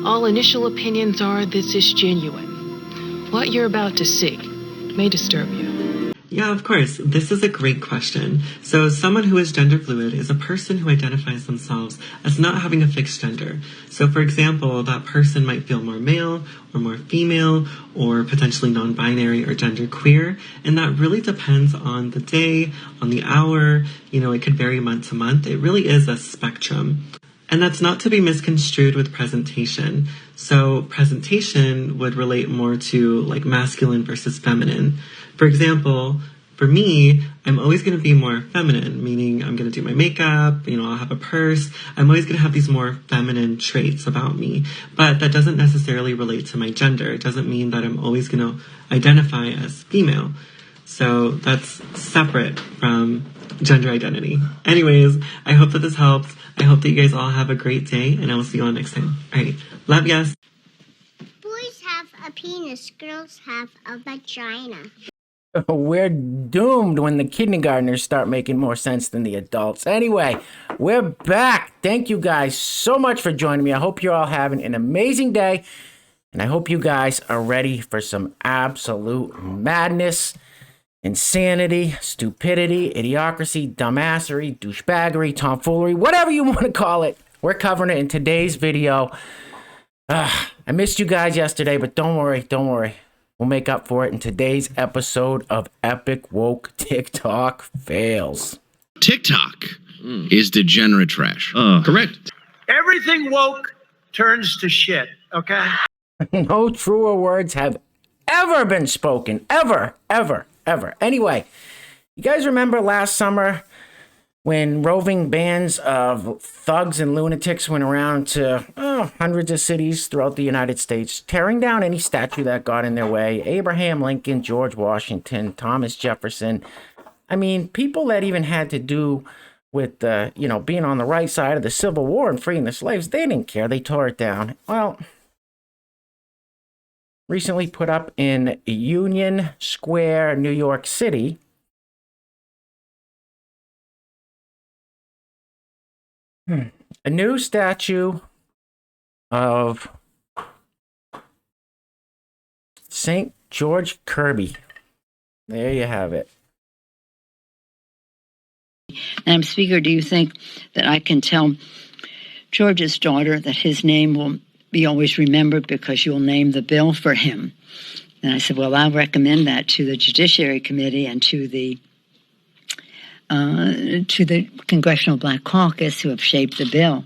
All initial opinions are this is genuine. What you're about to see may disturb you. Yeah, of course. This is a great question. So someone who is gender fluid is a person who identifies themselves as not having a fixed gender. So for example, that person might feel more male or more female or potentially non-binary or genderqueer. And that really depends on the day, on the hour. You know, it could vary month to month. It really is a spectrum. And that's not to be misconstrued with presentation. So presentation would relate more to like masculine versus feminine. For example, for me, I'm always going to be more feminine, meaning I'm going to do my makeup, I'll have a purse. I'm always going to have these more feminine traits about me. But that doesn't necessarily relate to my gender. It doesn't mean that I'm always going to identify as female. So that's separate from gender identity. Anyways, I hope that this helps. I hope that you guys all have a great day, and I will see you all next time. All right. Love yas. Boys have a penis, girls have a vagina. We're doomed when the kindergartners start making more sense than the adults. Anyway, we're back. Thank you guys so much for joining me. I hope you're all having an amazing day, and I hope you guys are ready for some absolute madness, insanity, stupidity, idiocracy, dumbassery, douchebaggery, tomfoolery, whatever you want to call it. We're covering it in today's video. I missed you guys yesterday, but don't worry. We'll make up for it in today's episode of Epic Woke TikTok Fails. TikTok is degenerate trash. Correct. Everything woke turns to shit, okay? No truer words have ever been spoken. Ever. Anyway, you guys remember last summer when roving bands of thugs and lunatics went around to hundreds of cities throughout the United States, tearing down any statue that got in their way? Abraham Lincoln, George Washington, Thomas Jefferson. I mean, people that even had to do with, being on the right side of the Civil War and freeing the slaves, they didn't care. They tore it down. Well, recently put up in Union Square, New York City, a new statue of St. George Kirby. There you have it. Madam Speaker, do you think that I can tell George's daughter that his name will be always remembered because you'll name the bill for him? And I said, well, I'll recommend that to the Judiciary Committee and to the Congressional Black Caucus who have shaped the bill.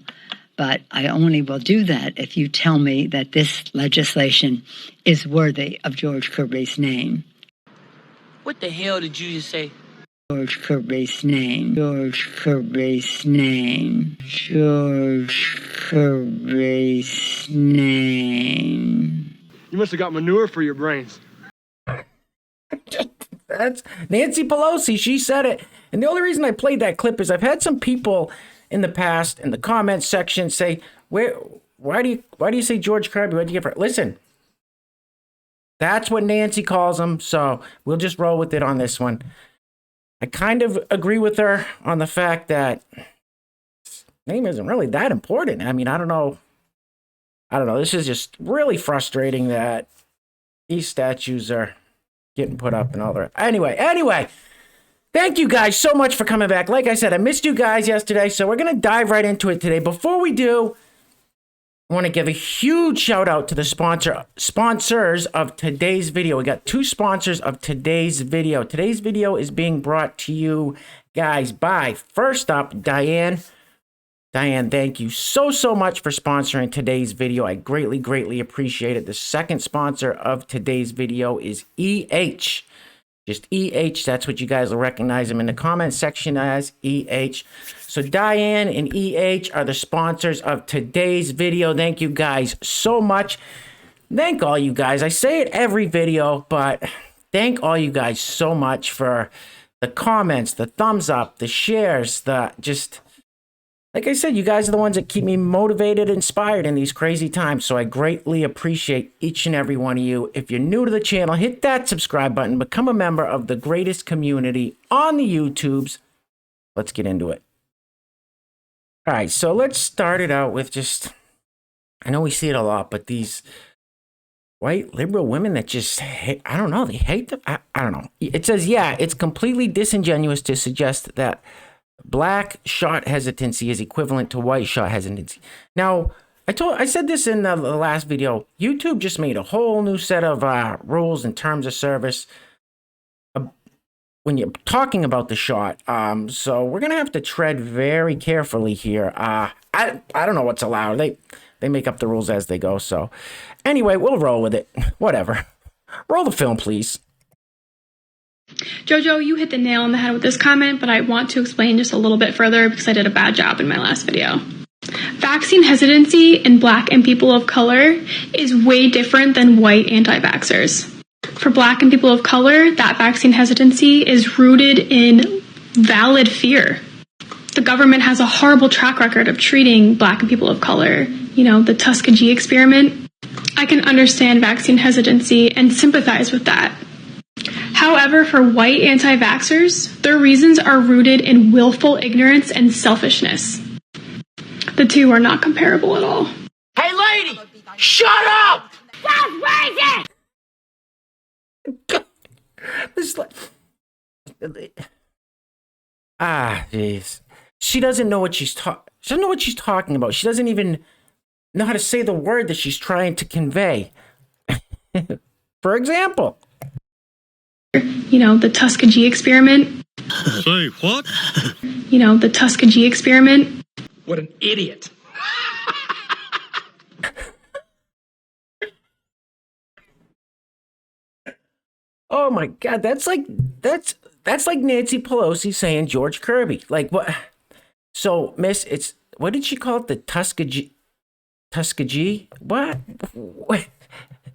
But I only will do that if you tell me that this legislation is worthy of George Kirby's name. What the hell did you just say? George Kirby's name. George Kirby's name. George Kirby's name. You must have got manure for your brains. That's Nancy Pelosi. She said it. And the only reason I played that clip is I've had some people in the past in the comments section say, why do you say George Kirby? What do you give her? Listen, that's what Nancy calls him. So we'll just roll with it on this one. I kind of agree with her on the fact that his name isn't really that important. I mean, I don't know. This is just really frustrating that these statues are getting put up and all that. Anyway, thank you guys so much for coming back. Like I said, I missed you guys yesterday, so we're going to dive right into it today. Before we do, I want to give a huge shout out to the sponsors of today's video. We got two sponsors of today's video. Today's video is being brought to you guys by, first up, Diane. Diane, thank you so much for sponsoring today's video. I greatly appreciate it. The second sponsor of today's video is EH. Just EH, that's what you guys will recognize him in the comment section as EH. So Diane and EH are the sponsors of today's video. Thank you guys so much. Thank all you guys. I say it every video, but thank all you guys so much for the comments, the thumbs up, the shares, like I said, you guys are the ones that keep me motivated, inspired in these crazy times. So I greatly appreciate each and every one of you. If you're new to the channel, hit that subscribe button. Become a member of the greatest community on the YouTubes. Let's get into it. All right, so let's start it out with just I know we see it a lot, but these white liberal women that just hate, I don't know, they hate them. I don't know. It says, yeah, it's completely disingenuous to suggest that black shot hesitancy is equivalent to white shot hesitancy. Now, I said this in the last video. YouTube just made a whole new set of rules and terms of service when you're talking about the shot. So we're gonna have to tread very carefully here. I don't know what's allowed. They make up the rules as they go. So anyway, we'll roll with it. Whatever. Roll the film, please. Jojo, you hit the nail on the head with this comment, but I want to explain just a little bit further because I did a bad job in my last video. Vaccine hesitancy in Black and people of color is way different than white anti-vaxxers. For Black and people of color, that vaccine hesitancy is rooted in valid fear. The government has a horrible track record of treating Black and people of color. You know, the Tuskegee experiment. I can understand vaccine hesitancy and sympathize with that. However, for white anti-vaxxers, their reasons are rooted in willful ignorance and selfishness. The two are not comparable at all. Hey, lady! Shut up! That's racist! This jeez. She doesn't know what she's talking about. She doesn't even know how to say the word that she's trying to convey. For example, you know, the Tuskegee experiment. Say what? You know, the Tuskegee experiment. What an idiot. oh my God, that's like Nancy Pelosi saying George Kirby. Like what? So, Miss, what did she call it? The Tuskegee? What?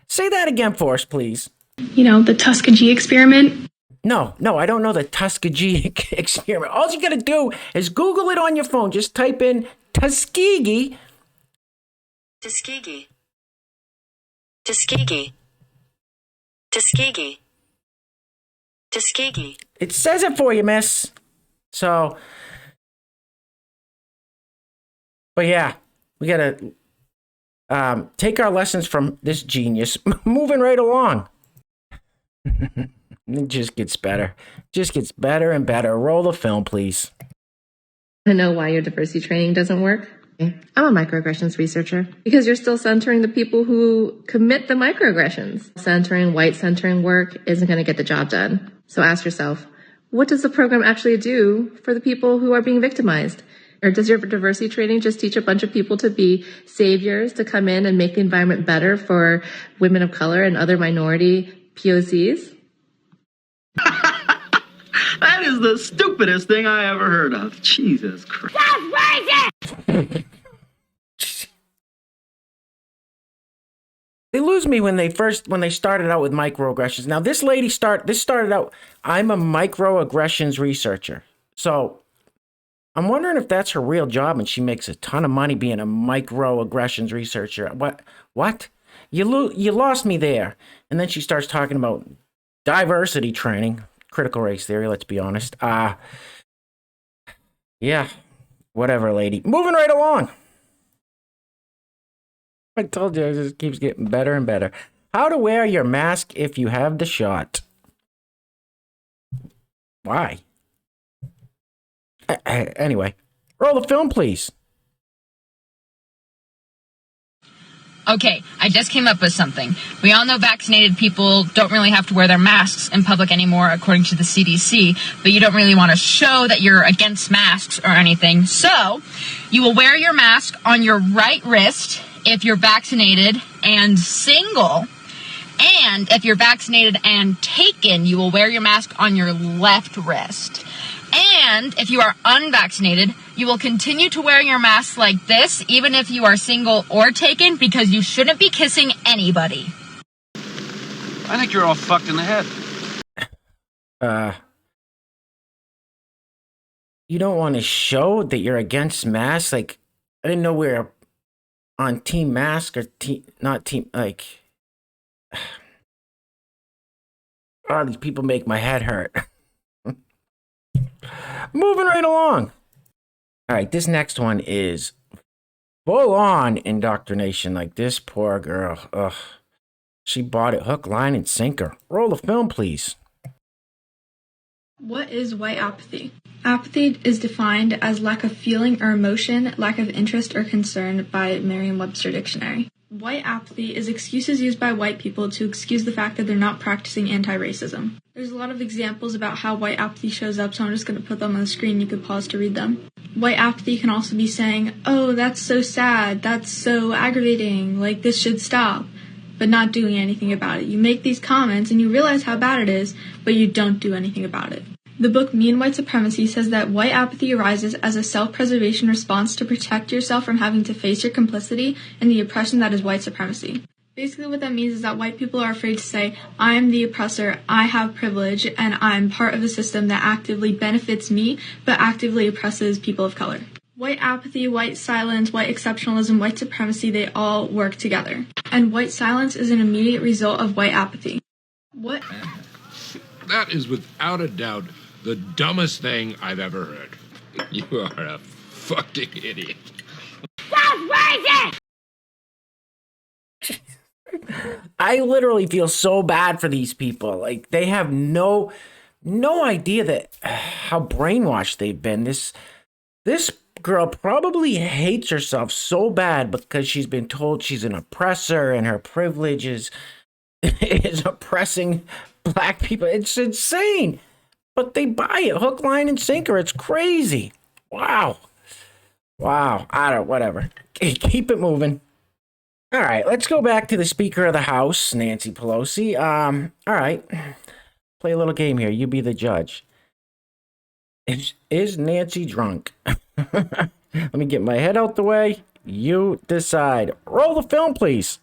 Say that again for us, please. You know, the Tuskegee experiment. No, I don't know the Tuskegee experiment. All you gotta do is Google it on your phone. Just type in Tuskegee. Tuskegee. Tuskegee. Tuskegee. Tuskegee. It says it for you, miss. So, but yeah, we gotta take our lessons from this genius. Moving right along. It just gets better. Just gets better and better. Roll the film, please. To know why your diversity training doesn't work? I'm a microaggressions researcher because you're still centering the people who commit the microaggressions. Centering, white centering work isn't going to get the job done. So ask yourself, what does the program actually do for the people who are being victimized? Or does your diversity training just teach a bunch of people to be saviors, to come in and make the environment better for women of color and other minority POCs? That is the stupidest thing I ever heard of. Jesus Christ. That's racist! They lose me when they started out with microaggressions. Now this lady started out, I'm a microaggressions researcher. So I'm wondering if that's her real job and she makes a ton of money being a microaggressions researcher. What? You lost me there. And then she starts talking about diversity training, critical race theory, let's be honest. Yeah, whatever, lady. Moving right along. I told you, it just keeps getting better and better. How to wear your mask if you have the shot. Why? Anyway, roll the film, please. Okay, I just came up with something. We all know vaccinated people don't really have to wear their masks in public anymore, according to the CDC, but you don't really want to show that you're against masks or anything. So, you will wear your mask on your right wrist if you're vaccinated and single. And if you're vaccinated and taken, you will wear your mask on your left wrist. And if you are unvaccinated, you will continue to wear your mask like this, even if you are single or taken, because you shouldn't be kissing anybody. I think you're all fucked in the head. You don't want to show that you're against masks? Like, I didn't know we were on team mask or not team, like... Oh, these people make my head hurt. Moving right along. All right, this next one is full on indoctrination. Like this poor girl. Ugh. She bought it hook, line, and sinker. Roll the film, please. What is white apathy? Apathy is defined as lack of feeling or emotion, lack of interest or concern by Merriam-Webster Dictionary. White apathy is excuses used by white people to excuse the fact that they're not practicing anti-racism. There's a lot of examples about how white apathy shows up, so I'm just going to put them on the screen. You could pause to read them. White apathy can also be saying, oh, that's so sad, that's so aggravating, like this should stop, but not doing anything about it. You make these comments and you realize how bad it is, but you don't do anything about it. The book Me and White Supremacy says that white apathy arises as a self-preservation response to protect yourself from having to face your complicity in the oppression that is white supremacy. Basically what that means is that white people are afraid to say, I am the oppressor, I have privilege, and I'm part of a system that actively benefits me, but actively oppresses people of color. White apathy, white silence, white exceptionalism, white supremacy, they all work together. And white silence is an immediate result of white apathy. What? That is without a doubt the dumbest thing I've ever heard. You are a fucking idiot. That's racist! I literally feel so bad for these people. Like, they have no idea that how brainwashed they've been. This girl probably hates herself so bad because she's been told she's an oppressor and her privilege is oppressing black people. It's insane. But they buy it hook, line, and sinker. It's crazy. Wow. Whatever. Keep it moving. All right, let's go back to the Speaker of the House, Nancy Pelosi. All right. Play a little game here. You be the judge. Is Nancy drunk? Let me get my head out the way. You decide. Roll the film, please.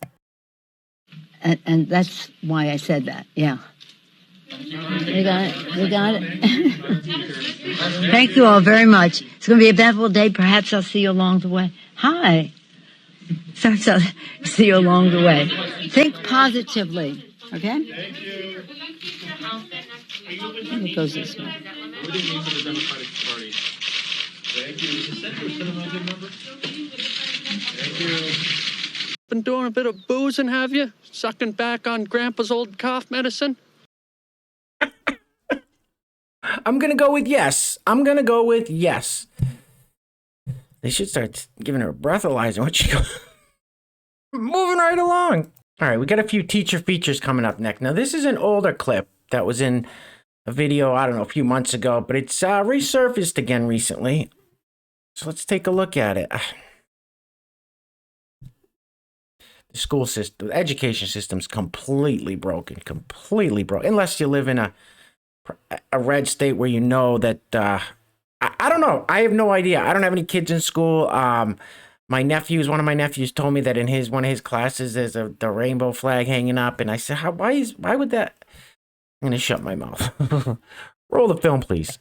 And that's why I said that, yeah. You got it? Thank you all very much. It's going to be a eventful day. Perhaps I'll see you along the way. Hi. Perhaps I'll see you along the way. Think positively, okay? Thank you. I think it goes this way. Thank you. Been doing a bit of boozing, have you? Sucking back on Grandpa's old cough medicine? I'm going to go with yes. They should start giving her a breathalyzer when she goes. Moving right along. All right, we got a few teacher features coming up next. Now, this is an older clip that was in a video, I don't know, a few months ago, but it's resurfaced again recently. So let's take a look at it. The school system, the education system's completely broken. Unless you live in a red state where you know that, I don't know. I have no idea. I don't have any kids in school. One of my nephews told me that in one of his classes, there's the rainbow flag hanging up. And I said, why would that? I'm going to shut my mouth. Roll the film, please.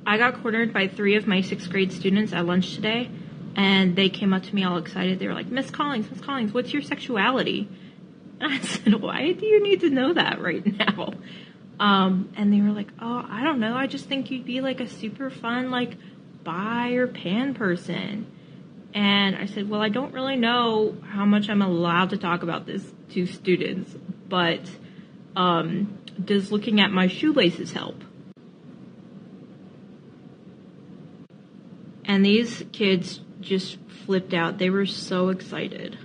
I got cornered by 3 of my 6th grade students at lunch today. And they came up to me all excited. They were like, Miss Collins, what's your sexuality? And I said, why do you need to know that right now? And they were like, oh, I don't know. I just think you'd be like a super fun, like, bi or pan person. And I said, well, I don't really know how much I'm allowed to talk about this to students, but does looking at my shoelaces help? And these kids just flipped out. They were so excited.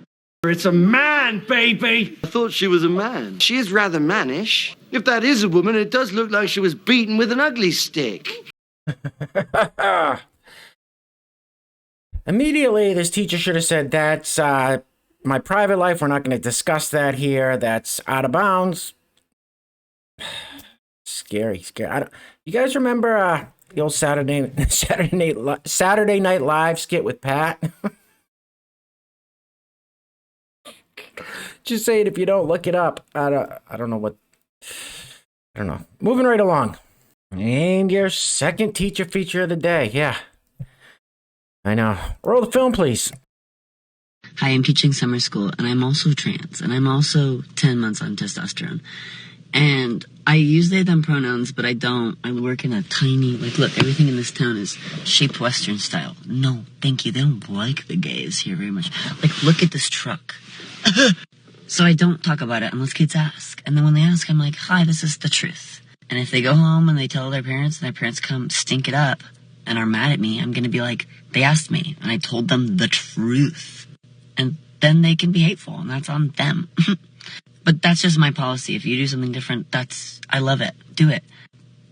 It's a man, baby! I thought she was a man. She is rather mannish. If that is a woman, it does look like she was beaten with an ugly stick. Immediately, this teacher should have said, that's my private life. We're not going to discuss that here. That's out of bounds. Scary. You guys remember the old Saturday Night Live skit with Pat? Just say it if you don't look it up. I don't know. Moving right along. And your second teacher feature of the day. Yeah. I know. Roll the film, please. Hi, I'm teaching summer school, and I'm also trans, and I'm also 10 months on testosterone. And I use they, them pronouns, but I don't. I work in a tiny, like, look, everything in this town is shaped Western style. No, thank you. They don't like the gays here very much. Like, look at this truck. So I don't talk about it unless kids ask. And then when they ask, I'm like, hi, this is the truth. And if they go home and they tell their parents and their parents come stink it up and are mad at me, I'm going to be like, they asked me and I told them the truth. And then they can be hateful and that's on them. But that's just my policy. If you do something different, I love it. Do it.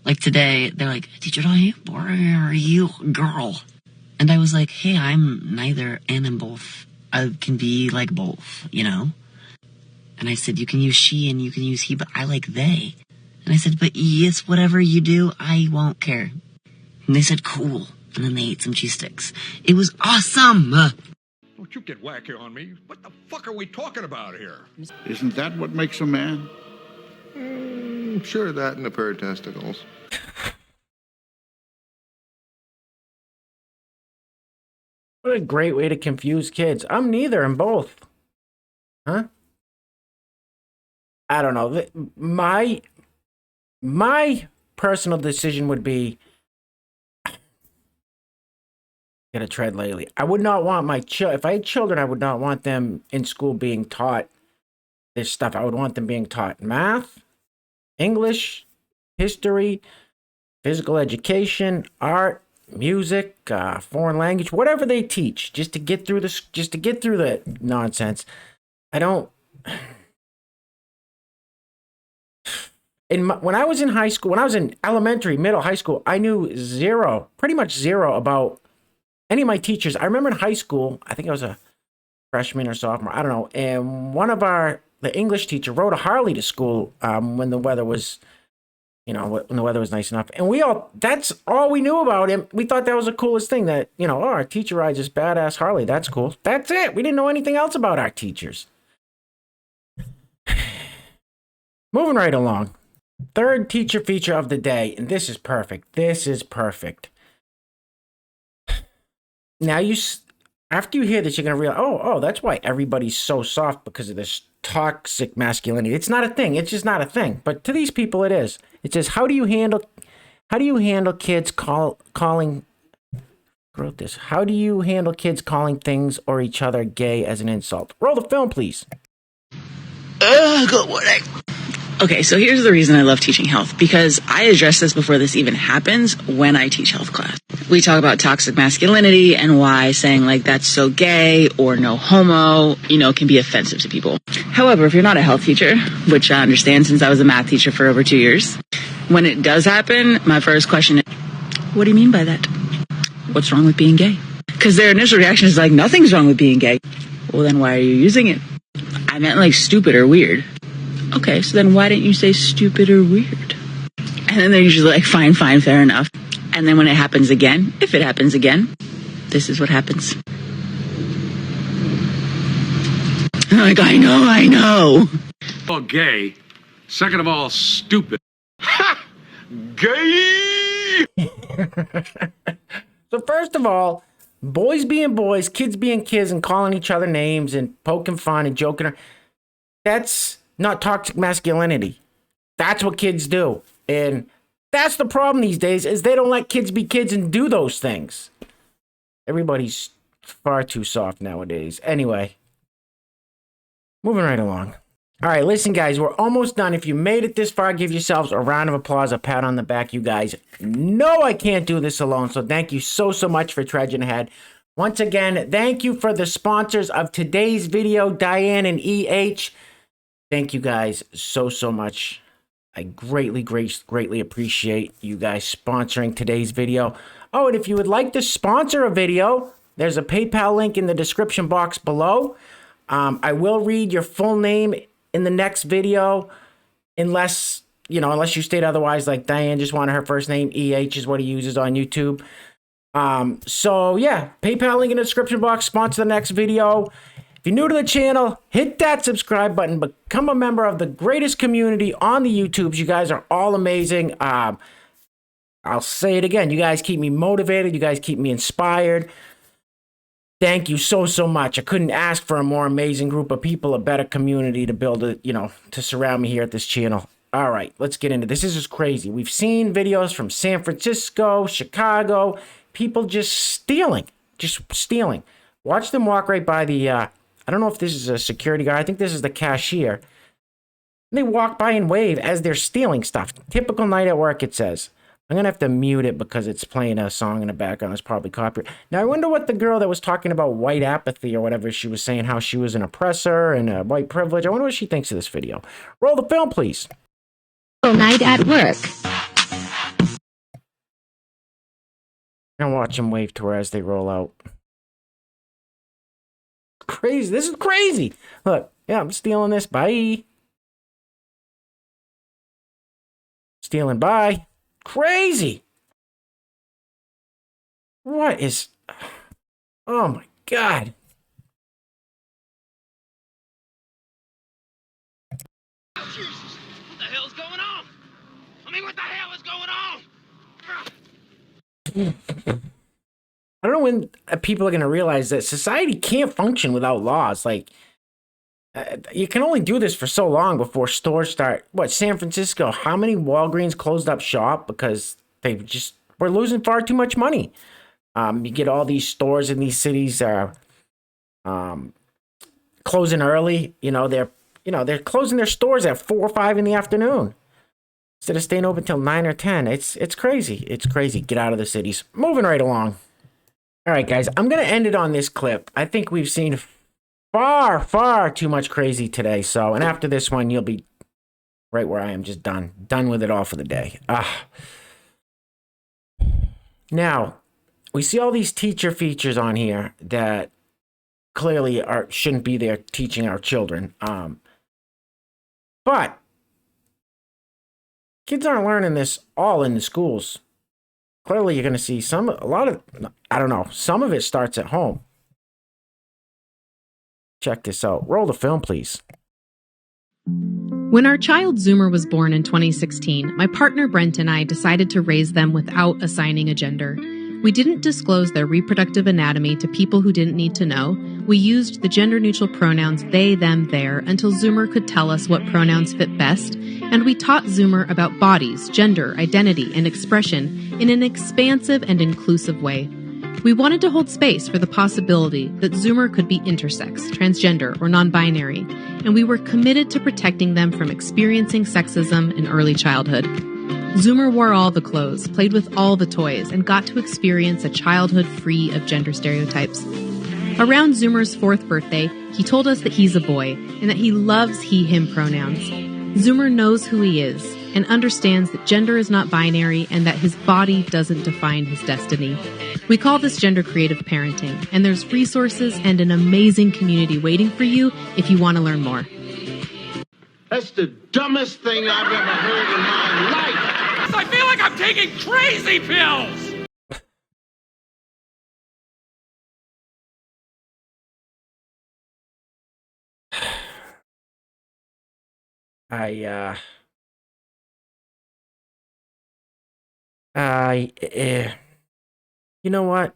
Like today, they're like, teacher, boy, are you a girl? And I was like, hey, I'm neither and I'm both. I can be like both, you know? And I said, you can use she and you can use he, but I like they. And I said, but yes, whatever you do, I won't care. And they said, cool. And then they ate some cheese sticks. It was awesome. Don't you get wacky on me. What the fuck are we talking about here? Isn't that what makes a man? Sure, that and a pair of testicles. What a great way to confuse kids. I'm neither and both. Huh? I don't know. My personal decision would be, gotta tread lightly. I would not want my if I had children, I would not want them in school being taught this stuff. I would want them being taught math, English, history, physical education, art, music, foreign language, whatever they teach, just to get through this, just to get through the nonsense. I don't. When I was in high school, when I was in elementary, middle, high school, I knew pretty much zero about any of my teachers. I remember in high school, I think I was a freshman or sophomore, I don't know, and the English teacher rode a Harley to school when the weather was, when the weather was nice enough. And that's all we knew about him. We thought that was the coolest thing, that, our teacher rides this badass Harley. That's cool. That's it. We didn't know anything else about our teachers. Moving right along. Third teacher feature of the day, and this is perfect. This is perfect. Now after you hear this, you're gonna realize, oh, that's why everybody's so soft, because of this toxic masculinity. It's not a thing. It's just not a thing. But to these people, it is. It says, how do you handle kids calling? Wrote this. How do you handle kids calling things or each other gay as an insult? Roll the film, please. Good morning. Okay, so here's the reason I love teaching health, because I address this before this even happens when I teach health class. We talk about toxic masculinity and why saying like that's so gay or no homo, can be offensive to people. However, if you're not a health teacher, which I understand since I was a math teacher for over 2 years, when it does happen, my first question is, what do you mean by that? What's wrong with being gay? Because their initial reaction is like, nothing's wrong with being gay. Well, then why are you using it? I meant like stupid or weird. Okay, so then why didn't you say stupid or weird? And then they're usually like, fine, fair enough. And then when it happens again, if it happens again, this is what happens. I'm like, I know. Well, gay. Second of all, stupid. Ha! Gay! So first of all, boys being boys, kids being kids, and calling each other names and poking fun and joking. That's not toxic masculinity. That's what kids do. And that's the problem these days, is they don't let kids be kids and do those things. Everybody's far too soft nowadays. Anyway, moving right along. All right, listen, guys, we're almost done. If you made it this far, give yourselves a round of applause, a pat on the back. You guys know I can't do this alone, so thank you so much for trudging ahead. Once again, thank you for the sponsors of today's video, Diane and EH. Thank you guys so much. I greatly appreciate you guys sponsoring today's video. Oh, and if you would like to sponsor a video, there's a PayPal link in the description box below. I will read your full name in the next video, unless you state otherwise, like Diane just wanted her first name. EH is what he uses on YouTube. So yeah, PayPal link in the description box, sponsor the next video. If you're new to the channel, hit that subscribe button, become a member of the greatest community on the YouTubes. You guys are all amazing. I'll say it again. You guys keep me motivated. You guys keep me inspired. Thank you so much. I couldn't ask for a more amazing group of people, a better community to build to surround me here at this channel. All right, let's get into this. This is crazy. We've seen videos from San Francisco, Chicago, people just stealing. Watch them walk right by the, I don't know if this is a security guard. I think this is the cashier. They walk by and wave as they're stealing stuff. Typical night at work, it says. I'm going to have to mute it because it's playing a song in the background. It's probably copyright. Now, I wonder what the girl that was talking about white apathy or whatever, she was saying how she was an oppressor and a white privilege. I wonder what she thinks of this video. Roll the film, please. Night at work. And watch them wave to her as they roll out. Crazy. This is crazy. Look, yeah, I'm stealing this. Bye. Stealing by. Crazy. What is... Oh my God. Jesus, what the hell's going on? I mean, what the hell is going on? I don't know when people are going to realize that society can't function without laws. Like, you can only do this for so long before stores start. What, San Francisco, how many Walgreens closed up shop because they just were losing far too much money? You get all these stores in these cities closing early. They're closing their stores at 4 or 5 in the afternoon instead of staying open till 9 or 10. It's crazy. It's crazy. Get out of the cities. Moving right along. All right, guys, I'm going to end it on this clip. I think we've seen far, far too much crazy today. So, and after this one, you'll be right where I am, just done with it all for the day. Now, we see all these teacher features on here that clearly shouldn't be there teaching our children. But kids aren't learning this all in the schools. Clearly, you're going to see some of it starts at home. Check this out. Roll the film, please. When our child Zoomer was born in 2016, my partner Brent and I decided to raise them without assigning a gender. We didn't disclose their reproductive anatomy to people who didn't need to know. We used the gender-neutral pronouns they, them, their until Zoomer could tell us what pronouns fit best, and we taught Zoomer about bodies, gender, identity, and expression in an expansive and inclusive way. We wanted to hold space for the possibility that Zoomer could be intersex, transgender, or non-binary, and we were committed to protecting them from experiencing sexism in early childhood. Zoomer wore all the clothes, played with all the toys, and got to experience a childhood free of gender stereotypes. Around Zoomer's 4th birthday, he told us that he's a boy and that he loves he/him pronouns. Zoomer knows who he is and understands that gender is not binary and that his body doesn't define his destiny. We call this gender creative parenting, and there's resources and an amazing community waiting for you if you want to learn more. That's the dumbest thing I've ever heard in my life. I feel like I'm taking crazy pills! You know what?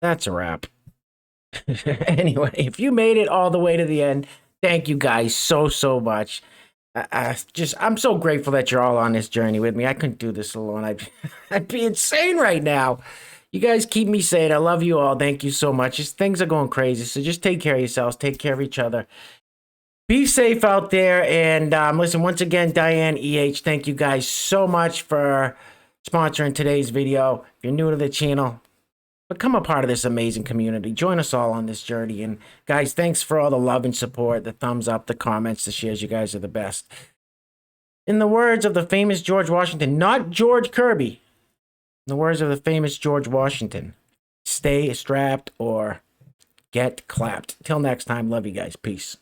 That's a wrap. Anyway, if you made it all the way to the end, thank you guys so much. I'm so grateful that you're all on this journey with me. I couldn't do this alone. I'd be insane right now. You guys keep me sane. I love you all. Thank you so much. Things are going crazy, so just take care of yourselves. Take care of each other. Be safe out there. And listen, once again, Diane EH, thank you guys so much for sponsoring today's video. If you're new to the channel, become a part of this amazing community. Join us all on this journey. And guys, thanks for all the love and support, the thumbs up, the comments, the shares. You guys are the best. In the words of the famous George Washington, not George Kirby, in the words of the famous George Washington, stay strapped or get clapped. Till next time, love you guys. Peace.